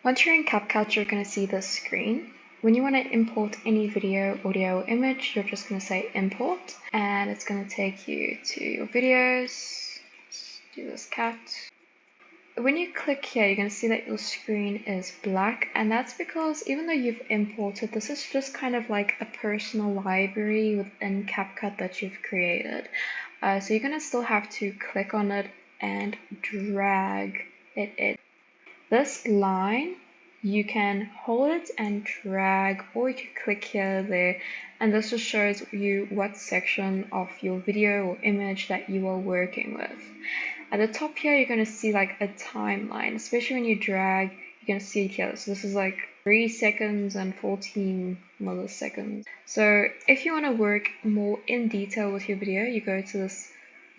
Once you're in CapCut, you're going to see this screen. When you want to import any video, audio, or image, you're just going to say import, and it's going to take you to your videos. Let's do this cat. When you click here, you're going to see that your screen is black, and that's because even though you've imported, this is just kind of like a personal library within CapCut that you've created. So you're going to still have to click on it and drag it in. This line, you can hold it and drag, or you can click here, there, and this just shows you what section of your video or image that you are working with. At the top here, you're going to see like a timeline, especially when you drag, you're going to see it here. So this is like 3 seconds and 14 milliseconds. So if you want to work more in detail with your video, you go to this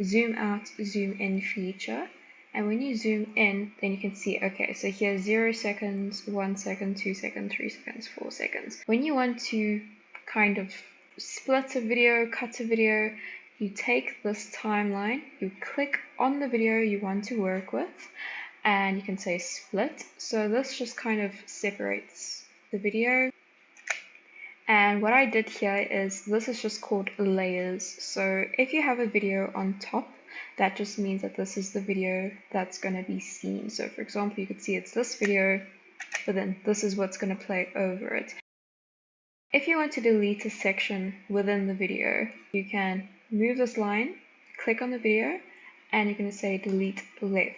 zoom out, zoom in feature. And when you zoom in, then you can see, okay, so here's 0 seconds, 1 second, 2 seconds, 3 seconds, 4 seconds. When you want to kind of split a video, cut a video, you take this timeline, you click on the video you want to work with, and you can say split. So this just kind of separates the video. And what I did here is, this is just called layers. So if you have a video on top, that just means that this is the video that's going to be seen. So for example, you could see it's this video, but then this is what's going to play over it. If you want to delete a section within the video, you can move this line, click on the video, and you're going to say delete left.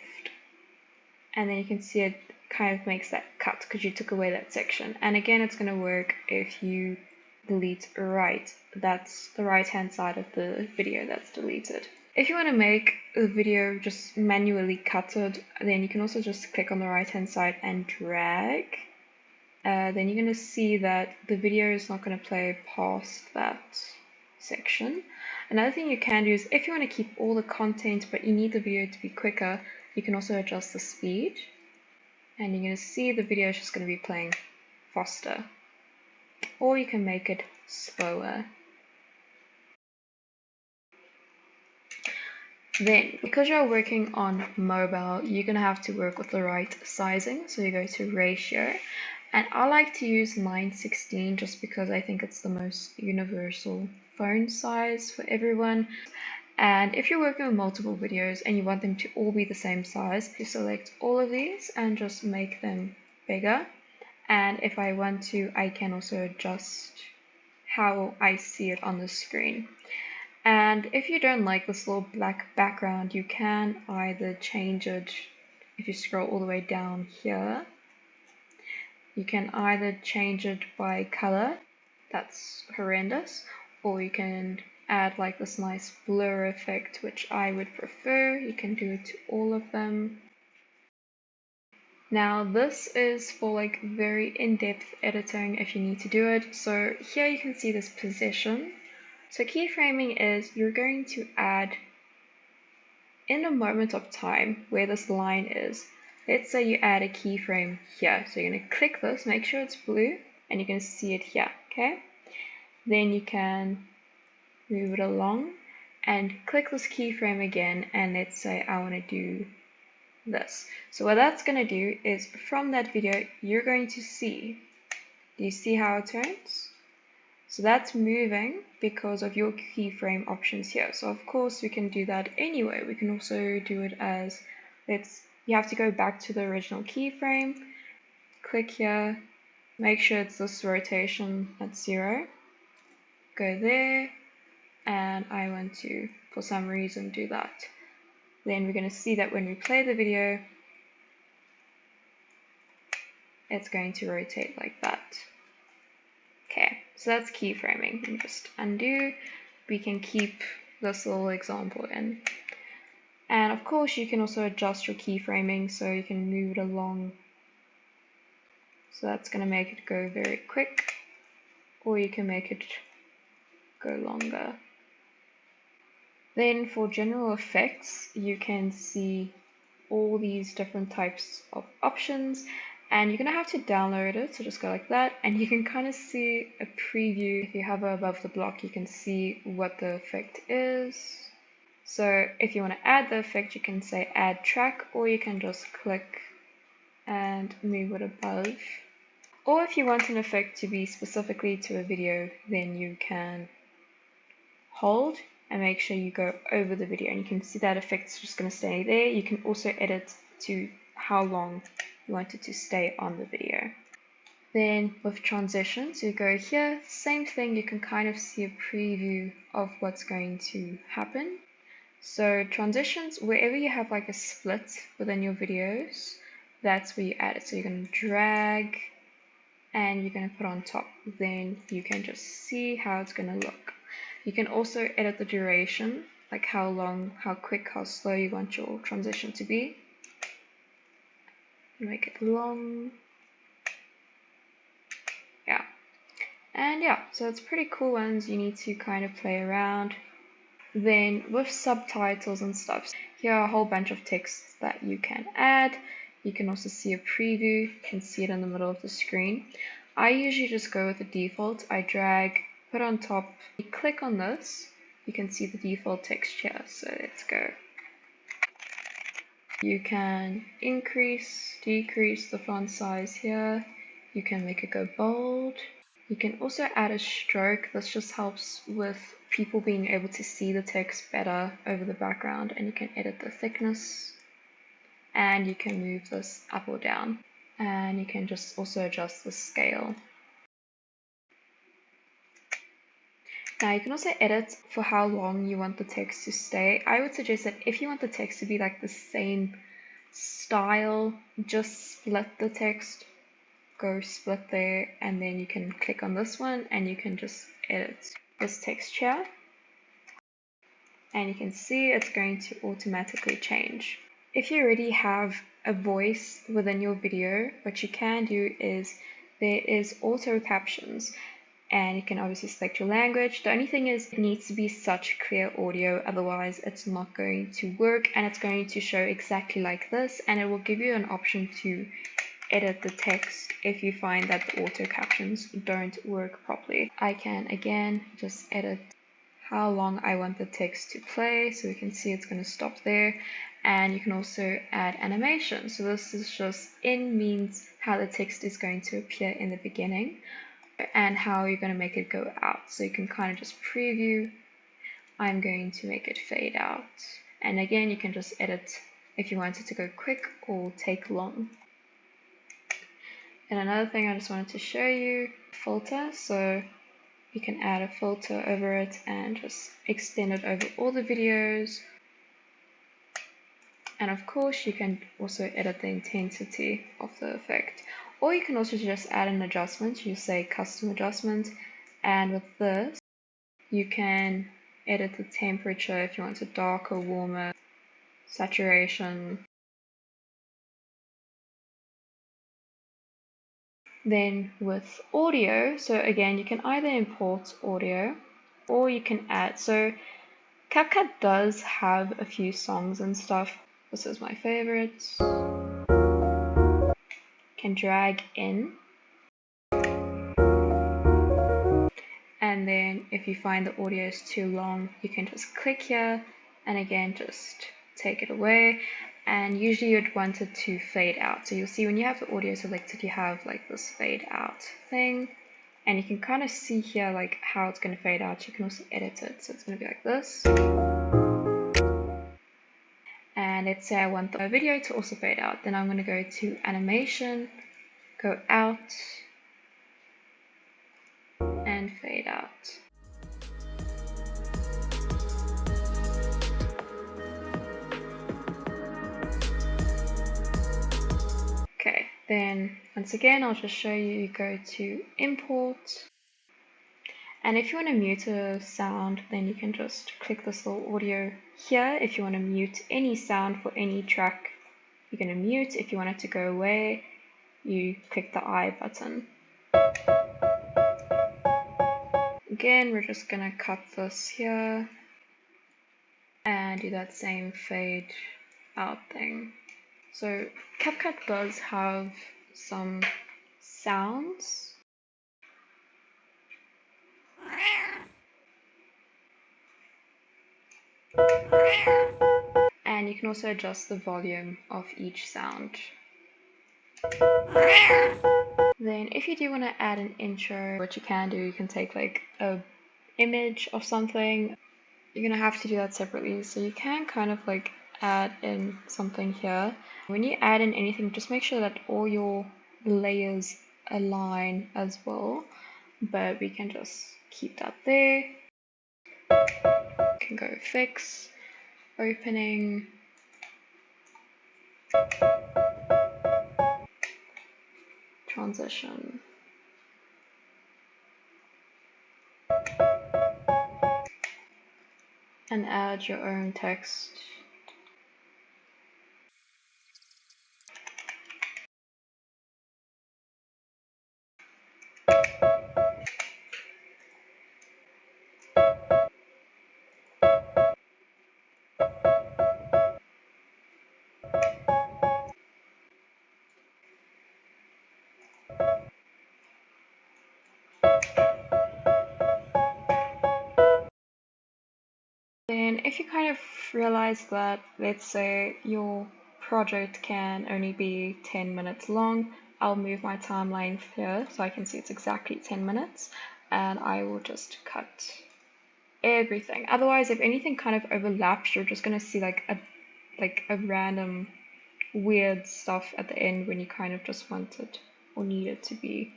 And then you can see it kind of makes that cut because you took away that section. And again, it's going to work if you delete right. That's the right hand side of the video that's deleted. If you want to make the video just manually cut it, then you can also just click on the right hand side and drag. Then you're going to see that the video is not going to play past that section. Another thing you can do is, if you want to keep all the content but you need the video to be quicker, you can also adjust the speed, and you're going to see the video is just going to be playing faster, or you can make it slower. Then, because you're working on mobile, you're going to have to work with the right sizing. So you go to ratio, and I like to use 9:16 just because I think it's the most universal phone size for everyone. And if you're working with multiple videos and you want them to all be the same size, you select all of these and just make them bigger. And if I want to, I can also adjust how I see it on the screen. And if you don't like this little black background, you can either change it. If you scroll all the way down here, you can either change it by color, that's horrendous, or you can add like this nice blur effect, which I would prefer. You can do it to all of them. Now this is for like very in-depth editing if you need to do it. So here you can see this position. So keyframing is, you're going to add in a moment of time where this line is. Let's say you add a keyframe here. So you're going to click this, make sure it's blue, and you're going to see it here, okay? Then you can move it along and click this keyframe again, and let's say I want to do this. So what that's going to do is, from that video, you're going to see, do you see how it turns? So that's moving because of your keyframe options here. So of course we can do that anyway. We can also do it as, you have to go back to the original keyframe, click here, make sure it's this rotation at 0, go there, and I want to, for some reason, do that. Then we're going to see that when we play the video, it's going to rotate like that. Okay, so that's keyframing. And just undo. We can keep this little example in. And of course, you can also adjust your keyframing, so you can move it along. So that's going to make it go very quick, or you can make it go longer. Then for general effects, you can see all these different types of options, and you're going to have to download it. So just go like that, and you can kind of see a preview. If you hover above the block, you can see what the effect is. So if you want to add the effect, you can say add track, or you can just click and move it above. Or if you want an effect to be specifically to a video, then you can hold and make sure you go over the video, and you can see that effect's just going to stay there. You can also edit to how long you want it to stay on the video. Then with transitions, you go here, same thing, you can kind of see a preview of what's going to happen. So transitions, wherever you have like a split within your videos, that's where you add it. So you're going to drag and you're going to put on top. Then you can just see how it's going to look. You can also edit the duration, like how long, how quick, how slow you want your transition to be. Make it long. Yeah. And yeah, so it's pretty cool ones. You need to kind of play around. Then with subtitles and stuff, here are a whole bunch of texts that you can add. You can also see a preview. You can see it in the middle of the screen. I usually just go with the default. I drag, put on top, you click on this, you can see the default text here. So let's go. You can increase, decrease the font size here. You can make it go bold. You can also add a stroke. This just helps with people being able to see the text better over the background, and you can edit the thickness, and you can move this up or down, and you can just also adjust the scale. Now you can also edit for how long you want the text to stay. I would suggest that if you want the text to be like the same style, just split the text, go split there, and then you can click on this one and you can just edit this text here. And you can see it's going to automatically change. If you already have a voice within your video, what you can do is there is auto captions. And you can obviously select your language. The only thing is it needs to be such clear audio, otherwise it's not going to work, and it's going to show exactly like this, and it will give you an option to edit the text if you find that the auto captions don't work properly. I can again just edit how long I want the text to play, so we can see it's going to stop there. And you can also add animation. So this is just in means how the text is going to appear in the beginning, and how you're going to make it go out. So you can kind of just preview. I'm going to make it fade out. And again, you can just edit if you want it to go quick or take long. And another thing I just wanted to show you, filter. So you can add a filter over it and just extend it over all the videos. And of course, you can also edit the intensity of the effect. Or you can also just add an adjustment. You say custom adjustment, and with this you can edit the temperature if you want it darker, warmer, saturation. Then with audio, so again you can either import audio or you can add. So CapCut does have a few songs and stuff. This is my favorite. Can drag in. And then if you find the audio is too long, you can just click here and again just take it away. And usually you'd want it to fade out. So you'll see when you have the audio selected, you have like this fade out thing. And you can kind of see here like how it's going to fade out. You can also edit it. So it's going to be like this. And let's say I want the video to also fade out. Then I'm going to go to animation, go out, and fade out. Okay, then once again I'll just show you, go to import, and if you want to mute a sound, then you can just click this little audio here. If you want to mute any sound for any track, you're going to mute. If you want it to go away, you click the I button. Again, we're just going to cut this here and do that same fade out thing. So CapCut does have some sounds. And you can also adjust the volume of each sound. Then if you do want to add an intro, what you can do, you can take like a image of something. You're gonna have to do that separately, so you can kind of like add in something here. When you add in anything, just make sure that all your layers align as well, but we can just keep that there. You can go fix, opening, transition. And add your own text. Then if you kind of realize that, let's say your project can only be 10 minutes long, I'll move my timeline here so I can see it's exactly 10 minutes, and I will just cut everything. Otherwise, if anything kind of overlaps, you're just going to see like a random weird stuff at the end when you kind of just want it or need it to be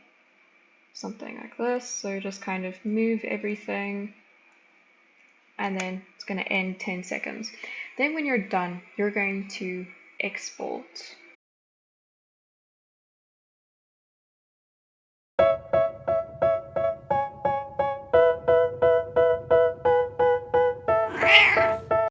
something like this. So just kind of move everything, and then it's going to end 10 seconds. Then when you're done, you're going to export.